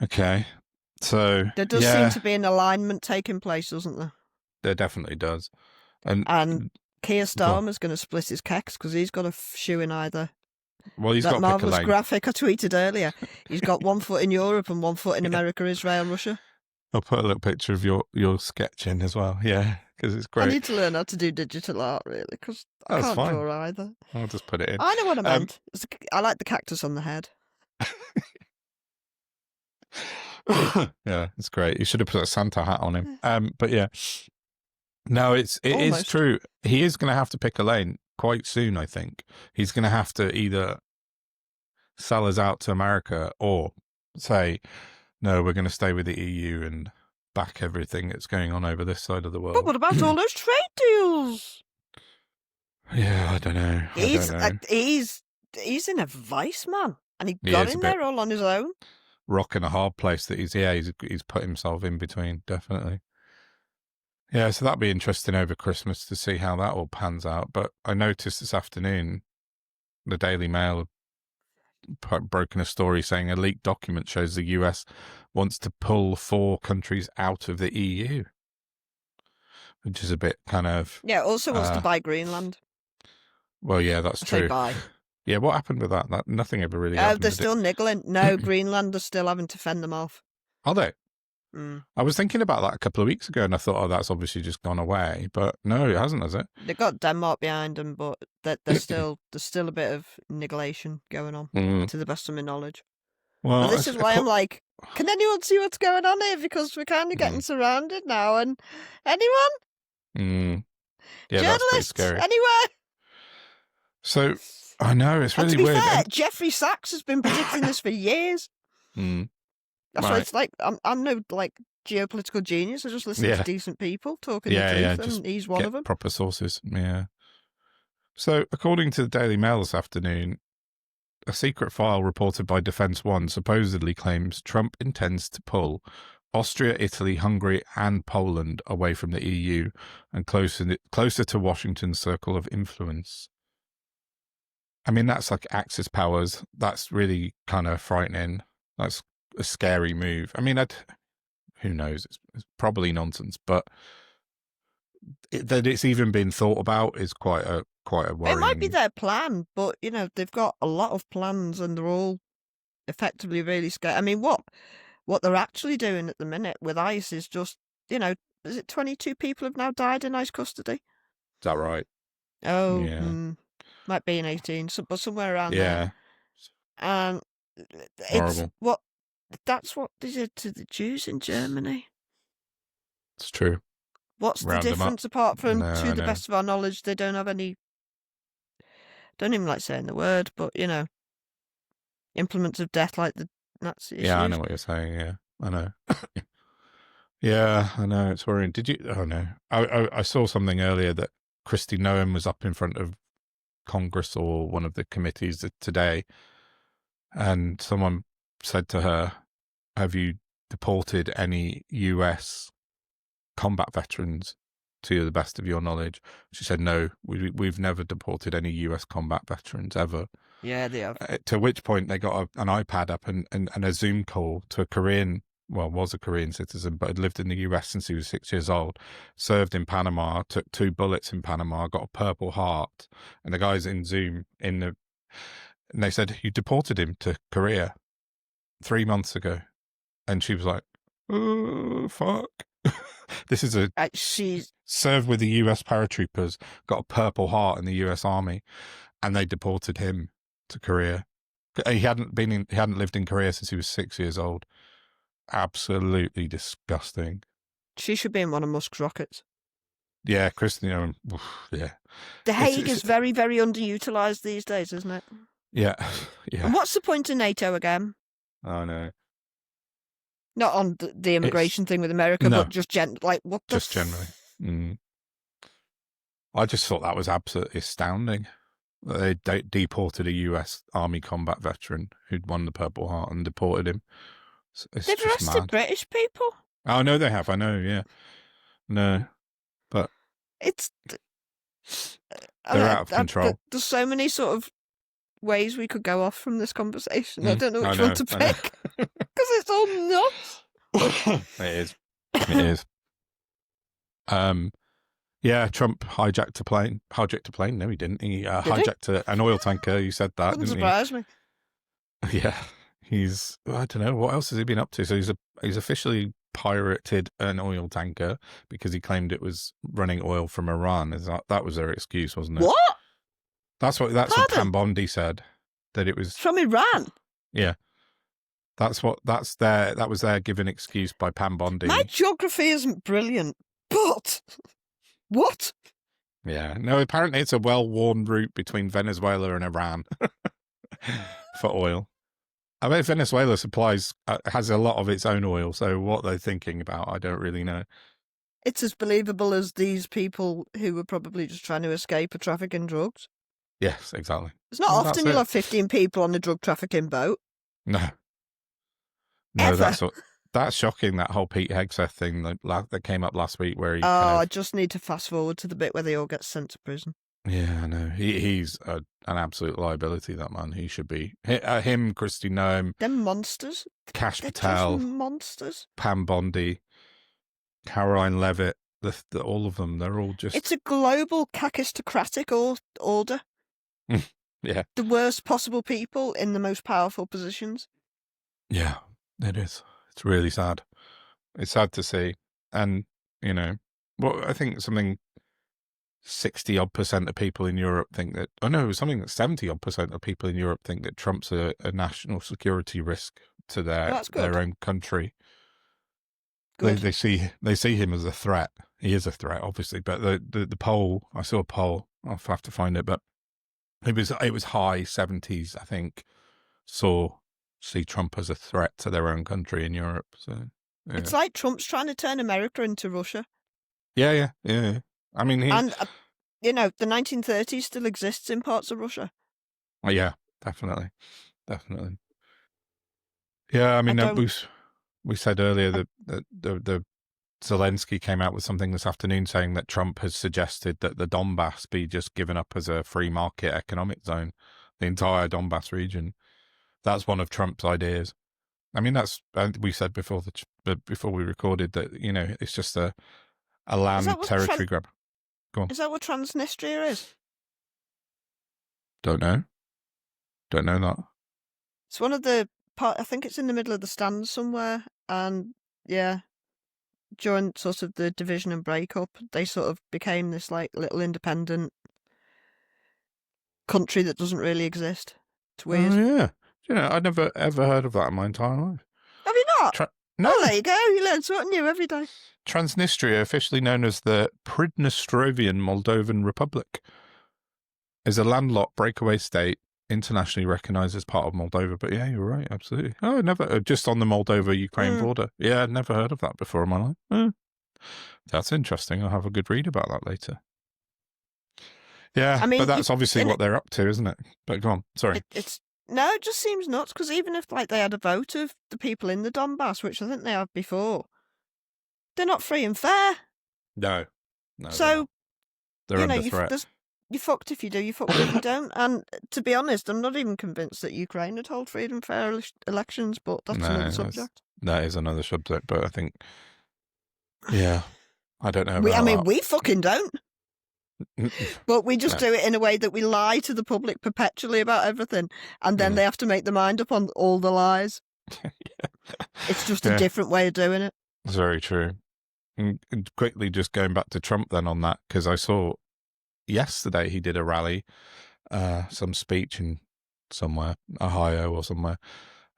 Okay. So, there does seem to be an alignment taking place, doesn't there? There definitely does. And Keir Starmer's going to split his keks because he's got a shoe in either. Well, he's that got marvellous graphic I tweeted earlier. He's got one foot in Europe and one foot in America, Israel, Russia. I'll put a little picture of your sketch in as well. Yeah, because it's great. I need to learn how to do digital art, really, because I can't draw either. I'll just put it in. I know what I meant. I like the cactus on the head. Yeah, it's great. You should have put a Santa hat on him. But yeah, no, it is true. He is going to have to pick a lane quite soon. I think he's going to have to either sell us out to America or say, no, we're going to stay with the EU and back everything that's going on over this side of the world. But what about all those trade deals? Yeah, I don't know. He's in a vice, man, and he got in there all on his own. Rock in a hard place that he's put himself in between, definitely. Yeah, so that'd be interesting over Christmas to see how that all pans out. But I noticed this afternoon, the Daily Mail broken a story saying a leaked document shows the US wants to pull 4 countries out of the EU, which is a bit kind of... Yeah, also wants to buy Greenland. Well, yeah, that's true. Say buy. Yeah, what happened with that? Nothing ever really happened. They're still niggling. No, Greenland are still having to fend them off. Are they? Mm. I was thinking about that a couple of weeks ago, and I thought, oh, that's obviously just gone away. But no, it hasn't, has it? They've got Denmark behind them, but there's still a bit of nigglation going on, to the best of my knowledge. Well, this is why I'm like, can anyone see what's going on here? Because we're kind of getting surrounded now. And anyone? Yeah, journalists, that's pretty scary. Anywhere? So I know it's really weird. To be fair, Jeffrey Sachs has been predicting this for years. That's why it's like I'm no geopolitical genius. I just listen to decent people talking the truth, and he's one of them. Proper sources, yeah. So according to the Daily Mail this afternoon, a secret file reported by Defence One supposedly claims Trump intends to pull Austria, Italy, Hungary, and Poland away from the EU and closer to Washington's circle of influence. I mean, that's like Axis powers. That's really kind of frightening. That's a scary move. I mean, who knows? It's probably nonsense, but that it's even been thought about is quite a worrying. It might be their plan, but they've got a lot of plans, and they're all effectively really scary. I mean, what they're actually doing at the minute with ICE is just, is it 22 people have now died in ICE custody? Is that right? Oh, yeah. Might be in 18, but somewhere around there. And that's what they did to the Jews in Germany. It's true. What's the difference apart from, to the best of our knowledge, they don't have any, don't even like saying the word, but, implements of death like the Nazis. Yeah, I know what you're saying, yeah. I know. Yeah, I know, it's worrying. Did you? Oh, no. I saw something earlier that Kristi Noem was up in front of Congress or one of the committees today, and someone said to her, have you deported any US combat veterans to the best of your knowledge? She said, no, we've never deported any US combat veterans ever. Yeah, they have. To which point they got an iPad up and a Zoom call to a Korean, was a Korean citizen, but had lived in the US since he was 6 years old, served in Panama, took 2 bullets in Panama, got a Purple Heart, and the guys in Zoom and they said, you deported him to Korea 3 months ago. And she was like, oh, fuck. This is she's served with the US paratroopers, got a Purple Heart in the US Army, and they deported him to Korea. He hadn't lived in Korea since he was 6 years old. Absolutely disgusting. She should be in one of Musk's rockets. Yeah, Kristen, yeah. The Hague is very, very underutilized these days, isn't it? Yeah, yeah. And what's the point of NATO again? Oh, no. Not on the immigration thing with America, but just what the... Just generally. I just thought that was absolutely astounding. They deported a US Army combat veteran who'd won the Purple Heart and deported him. It's They've just arrested mad. British people. Oh, no, they have. I know, yeah. No, but It's they're out of control. There's so many sort of ways we could go off from this conversation. I don't know which one to pick because it's all nuts. It is. It is. Yeah, Trump hijacked a plane. Hijacked a plane? No, he didn't. He hijacked an oil tanker. You said that, Wouldn't didn't surprise me. Yeah, he's. I don't know what else has he been up to. So he's officially pirated an oil tanker because he claimed it was running oil from Iran. That was their excuse, wasn't it? What? That's what Pam Bondi said. That it was from Iran. Yeah. That was their given excuse by Pam Bondi. My geography isn't brilliant, but what? Yeah. No, apparently it's a well-worn route between Venezuela and Iran for oil. I mean, Venezuela has a lot of its own oil, so what they're thinking about, I don't really know. It's as believable as these people who were probably just trying to escape a trafficking drugs. Yes, exactly. It's not often you'll have 15 people on a drug trafficking boat. No. No, that's shocking, that whole Pete Hegseth thing that came up last week where he I just need to fast forward to the bit where they all get sent to prison. Yeah, I know. He's an absolute liability, that man. He should be. Him, Kristi Noem. Them monsters. Cash Patel. Just monsters. Pam Bondi. Caroline Levitt. All of them. They're all just... It's a global kakistocratic order. Yeah. The worst possible people in the most powerful positions. Yeah, it is. It's really sad. It's sad to see. And, I think something 60-odd% of people in Europe think that... Oh, no, something that 70-odd% of people in Europe think that Trump's a national security risk to their own country. Good. They see him as a threat. He is a threat, obviously. But the poll, I saw a poll, I'll have to find it, but it was high 70s, I think, see Trump as a threat to their own country in Europe. So yeah. It's like Trump's trying to turn America into Russia. Yeah. I mean, the 1930s still exists in parts of Russia. Yeah, definitely. Yeah, I mean, we said earlier that the Zelensky came out with something this afternoon saying that Trump has suggested that the Donbass be just given up as a free market economic zone, the entire Donbass region. That's one of Trump's ideas. I mean, we said before we recorded that, it's just a land territory grab. Go on. Is that what Transnistria is? Don't know that. It's one of the I think it's in the middle of the stands somewhere. And yeah, during sort of the division and breakup, they sort of became this like little independent country that doesn't really exist. It's weird. Oh, yeah. I'd never ever heard of that in my entire life. Have you not? No. Oh, there you go. You learn something new every day. Transnistria, officially known as the Pridnestrovian Moldovan Republic, is a landlocked breakaway state internationally recognized as part of Moldova. But yeah, you're right, absolutely. Oh, never, just on the Moldova-Ukraine border. Yeah, I'd never heard of that before in my life. That's interesting. I'll have a good read about that later. Yeah, I mean, but that's obviously what they're up to, isn't it? But go on, sorry. No, it just seems nuts, because even if they had a vote of the people in the Donbass, which I think they have before, they're not free and fair. No. So, they're under threat. You're fucked if you do, you're fucked if you don't. And to be honest, I'm not even convinced that Ukraine would hold free and fair elections, but that's another subject. That is another subject, but I think, yeah, I don't know. We fucking don't. But we just do it in a way that we lie to the public perpetually about everything, and then they have to make their mind up on all the lies. It's just a different way of doing it. It's very true. And quickly, just going back to Trump then on that, because I saw yesterday he did a rally, some speech in somewhere, Ohio or somewhere,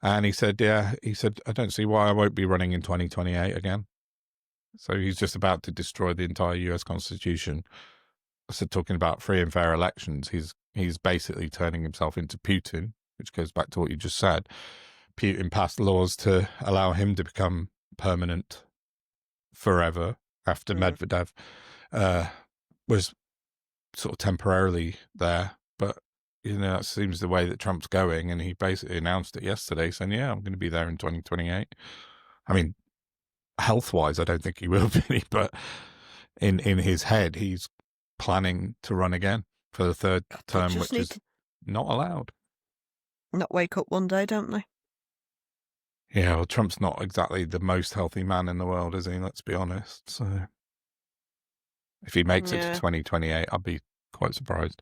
and he said, I don't see why I won't be running in 2028 again. So he's just about to destroy the entire US Constitution. So talking about free and fair elections, he's basically turning himself into Putin, which goes back to what you just said. Putin passed laws to allow him to become permanent forever after Medvedev was sort of temporarily there, but that seems the way that Trump's going, and he basically announced it yesterday, saying, "Yeah, I'm going to be there in 2028." I mean, health-wise, I don't think he will be, but in his head, he's planning to run again for the third term, which is not allowed. Not wake up one day, don't they? Yeah, well, Trump's not exactly the most healthy man in the world, is he? Let's be honest. So if he makes it to 2028, I'll be quite surprised.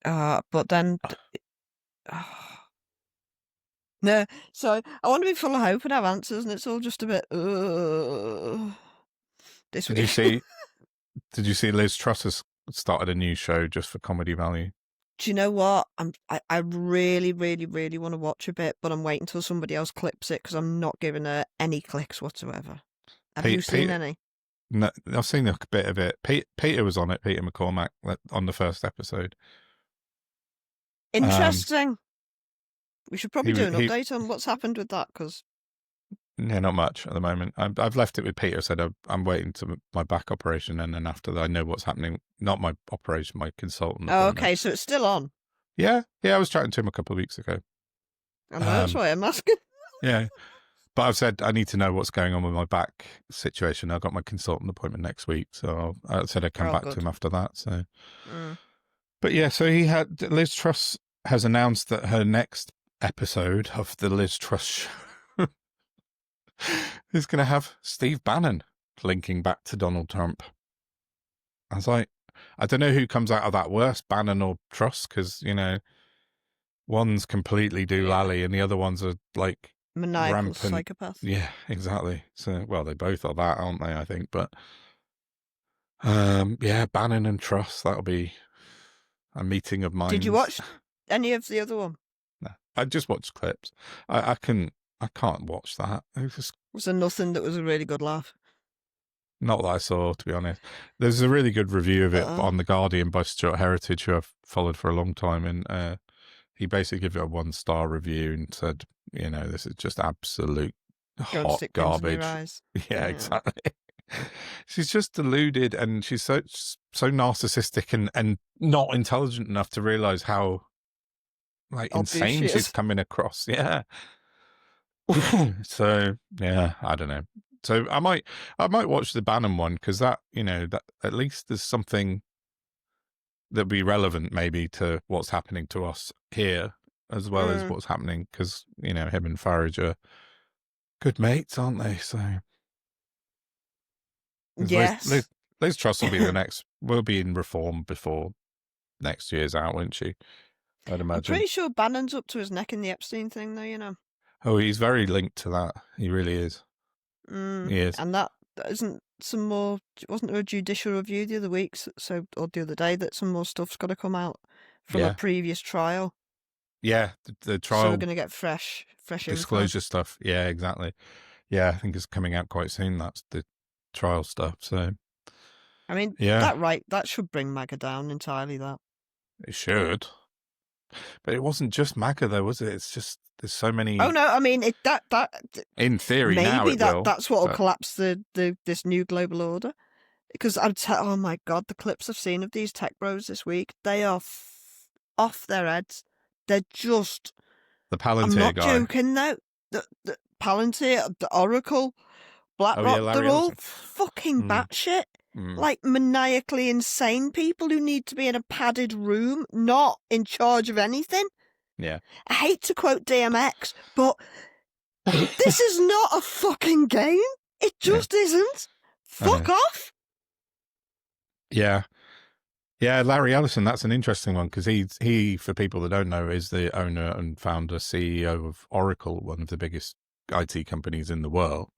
But then... No, so I want to be full of hope and have answers, and it's all just a bit... this week. Did you see Liz Truss has started a new show just for comedy value? Do you know what? I really, really, really want to watch a bit, but I'm waiting until somebody else clips it because I'm not giving her any clicks whatsoever. Have you seen any? No, I've seen a bit of it. Peter was on it, Peter McCormack, on the first episode. Interesting. We should probably do an update on what's happened with that, because... Yeah, not much at the moment. I've left it with Peter. Said I'm waiting to my back operation, and then after that, I know what's happening. Not my operation, my consultant. Oh, okay, so it's still on. Yeah. I was chatting to him a couple of weeks ago. I know, that's why I'm asking. Yeah, but I've said I need to know what's going on with my back situation. I've got my consultant appointment next week, so I said I'd come back to him after that. So, but yeah, so Liz Truss has announced that her next episode of the Liz Truss show is going to have Steve Bannon linking back to Donald Trump. I was like, I don't know who comes out of that worse, Bannon or Truss, because, one's completely doolally and the other ones are like maniacal rampant psychopath. Yeah, exactly. So, well, they both are that, aren't they, I think? But, yeah, Bannon and Truss, that'll be a meeting of minds. Did you watch any of the other one? No, I just watched clips. I can't watch that. Was there nothing that was a really good laugh? Not that I saw, to be honest. There's a really good review of it on The Guardian by Stuart Heritage, who I've followed for a long time, and he basically gave it a 1-star review and said, this is just absolute hot garbage. Yeah, exactly. She's just deluded, and she's so narcissistic and not intelligent enough to realize how insane she's coming across. Yeah. So yeah, I don't know. So I might watch the Bannon one, because that that at least there's something that'd be relevant maybe to what's happening to us here as well as what's happening, because him and Farage are good mates, aren't they? So yes, Liz Truss will be the next. Will be in reform before next year's out, won't she? I'd imagine. I'm pretty sure Bannon's up to his neck in the Epstein thing, though. Oh, he's very linked to that. He really is. He is. And that isn't some more. Wasn't there a judicial review the other week, or the other day, that some more stuff's got to come out from a previous trial? Yeah, the trial. So we're going to get fresh disclosure info. Stuff. Yeah, exactly. Yeah, I think it's coming out quite soon. That's the trial stuff. So, I mean, that should bring MAGA down entirely. That it should. But it wasn't just MAGA, though, was it? It's just there's so many. Oh no! I mean, that in theory maybe now that's what will collapse this new global order. Because oh my god, the clips I've seen of these tech bros this week, they are off their heads. They're just the Palantir I'm not guy. joking though. The Palantir, the Oracle, BlackRock, they're all fucking batshit. Like maniacally insane people who need to be in a padded room, not in charge of anything. Yeah. I hate to quote DMX, but this is not a fucking game. It just isn't. Fuck off. Yeah. Yeah, Larry Ellison, that's an interesting one, because he, for people that don't know, is the owner and founder, CEO of Oracle, one of the biggest IT companies in the world.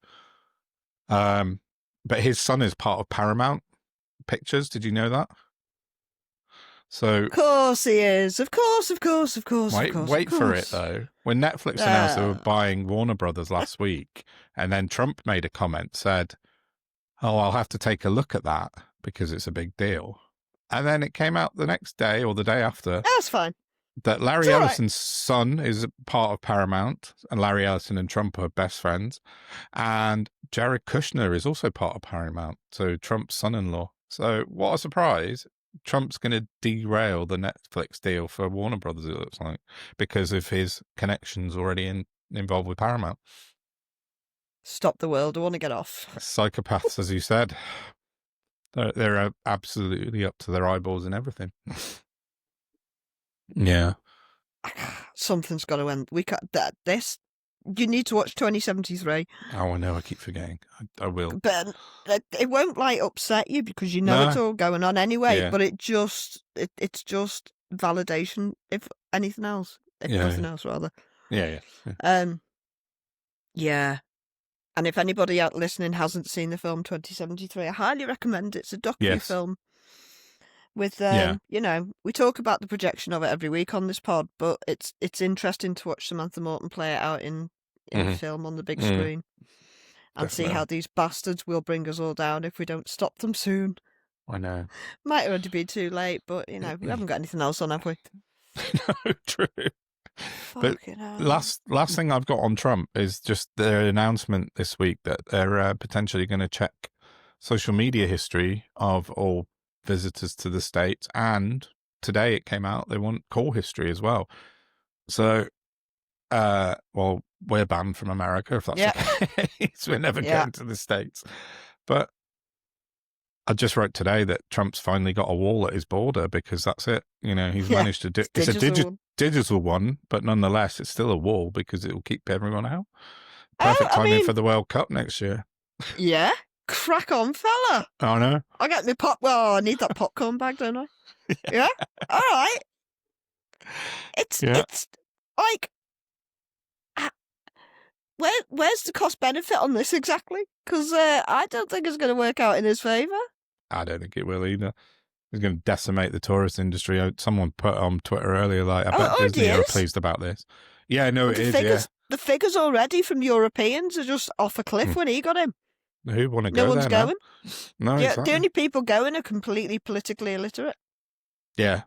But his son is part of Paramount Pictures. Did you know that? So of course he is. Of course. Wait for it though. When Netflix announced they were buying Warner Brothers last week, and then Trump made a comment, said, "Oh, I'll have to take a look at that because it's a big deal." And then it came out the next day or the day after. That's fine. That Larry Ellison's son is a part of Paramount, and Larry Ellison and Trump are best friends. And Jared Kushner is also part of Paramount, so Trump's son-in-law. So what a surprise. Trump's going to derail the Netflix deal for Warner Brothers, it looks like, because of his connections already involved with Paramount. Stop the world. I want to get off. Psychopaths, as you said. They're absolutely up to their eyeballs in everything. Yeah. Something's got to end. We can't. This. You need to watch 2073. Oh, I know. I keep forgetting. I will. But it won't like upset you because you know it's all going on anyway. Yeah. But it's just validation, if anything else, if nothing else, rather. Yeah. Yeah. And if anybody out listening hasn't seen the film 2073, I highly recommend it. It's a docu-film. With you know, we talk about the projection of it every week on this pod, but it's interesting to watch Samantha Morton play it out in the film on the big screen, and see how these bastards will bring us all down if we don't stop them soon. I know. Might already be too late, but you know, we haven't got anything else on, have we? No, true. But last thing I've got on Trump is just their announcement this week that they're potentially going to check social media history of all visitors to the States, and today it came out they want call history as well. So well, we're banned from America if that's the case. We're never going to the States. But I just wrote today that Trump's finally got a wall at his border, because that's it. You know, he's managed to do it's a digital one, but nonetheless it's still a wall because it will keep everyone out. Perfect timing for the World Cup next year. Yeah. Crack on, fella. I know. I got my Well, I need that popcorn bag, don't I? Yeah. All right. It's like, where's the cost benefit on this exactly? Because I don't think it's going to work out in his favour. I don't think it will either. It's going to decimate the tourist industry. Someone put on Twitter earlier, like, I bet Disney are pleased about this. Yeah, no, it is. The figures already from Europeans are just off a cliff when he got him. Who want to go there? No one's going. No, exactly. The only people going are completely politically illiterate. Yeah.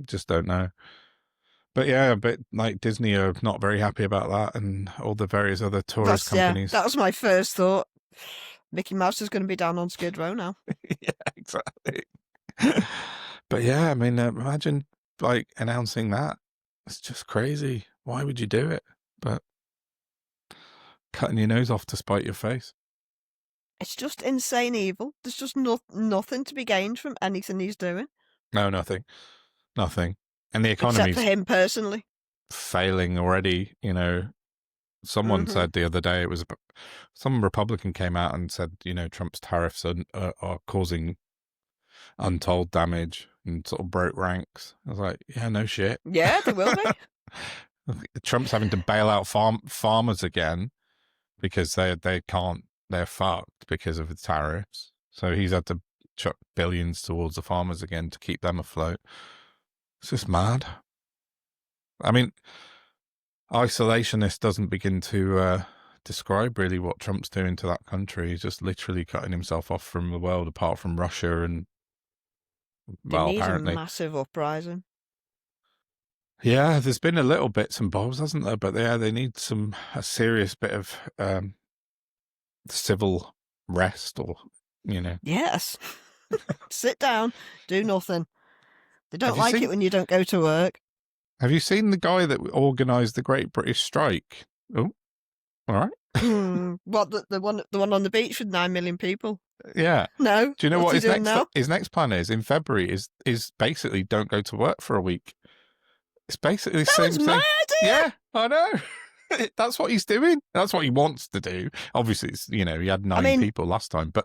Just don't know. But yeah, like Disney are not very happy about that, and all the various other tourist companies. Yeah, that was my first thought. Mickey Mouse is going to be down on Skid Row now. Yeah, exactly. But yeah, I mean, imagine like announcing that. It's just crazy. Why would you do it? But cutting your nose off to spite your face. It's just insane evil. There's just nothing to be gained from anything he's doing. No, nothing. And the economy, except for him personally, failing already. You know, someone said the other day, some Republican came out and said, you know, Trump's tariffs are causing untold damage and sort of broke ranks. I was like, yeah, no shit. Yeah, they will be. Trump's having to bail out farmers again because they can't. They're fucked because of the tariffs. So he's had to chuck billions towards the farmers again to keep them afloat. It's just mad. I mean, isolationist doesn't begin to describe really what Trump's doing to that country. He's just literally cutting himself off from the world, apart from Russia and, well, apparently a massive uprising. Yeah, there's been a little bits and bobs, hasn't there? But yeah, they need a serious bit of civil rest, or, you know. Yes. Sit down, do nothing. They don't like it when you don't go to work. Have you seen the guy that organised the Great British Strike? Oh, all right. What, the one on the beach with 9 million people? Yeah. No. Do you know what his next plan is? In February is basically don't go to work for a week. It's basically the same thing. My idea. Yeah, I know. That's what he's doing. That's what he wants to do. Obviously, it's, you know, he had 9 people last time, but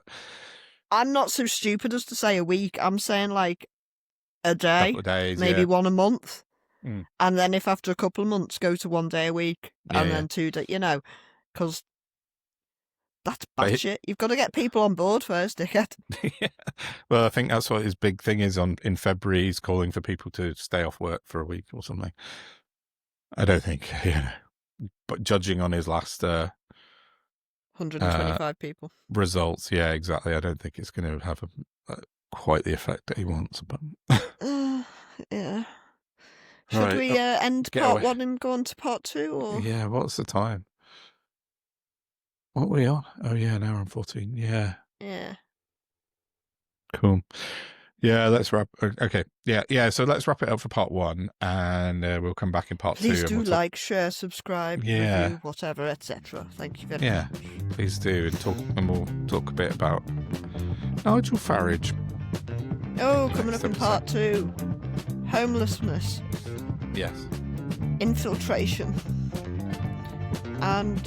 I'm not so stupid as to say a week. I'm saying like a day, couple of days, maybe one a month. And then if after a couple of months go to 1 day a week, and then 2 days, you know, because that's batshit. You've got to get people on board first, dickhead. Yeah. Well, I think that's what his big thing is. In February, he's calling for people to stay off work for a week or something. I don't think, but judging on his last 125 people results, yeah, exactly. I don't think it's going to have quite the effect that he wants. But yeah. Should we end part 1 and go on to part 2? Or? Yeah, what's the time? What are we on? Oh, yeah, an hour and 14. Yeah. Yeah. Cool. Yeah, let's wrap. Okay. Yeah. So let's wrap it up for part 1, and we'll come back in part 2. Please do like, share, subscribe, review, whatever, etc. Thank you very much. Please do, and we'll talk a bit about Nigel Farage. Oh, coming up in part 2, homelessness. Yes. Infiltration. And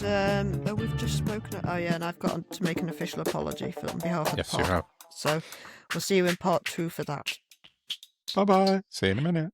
we've just spoken. And I've got to make an official apology on behalf of the pod. Yes, you have. So we'll see you in part 2 for that. Bye-bye. See you in a minute.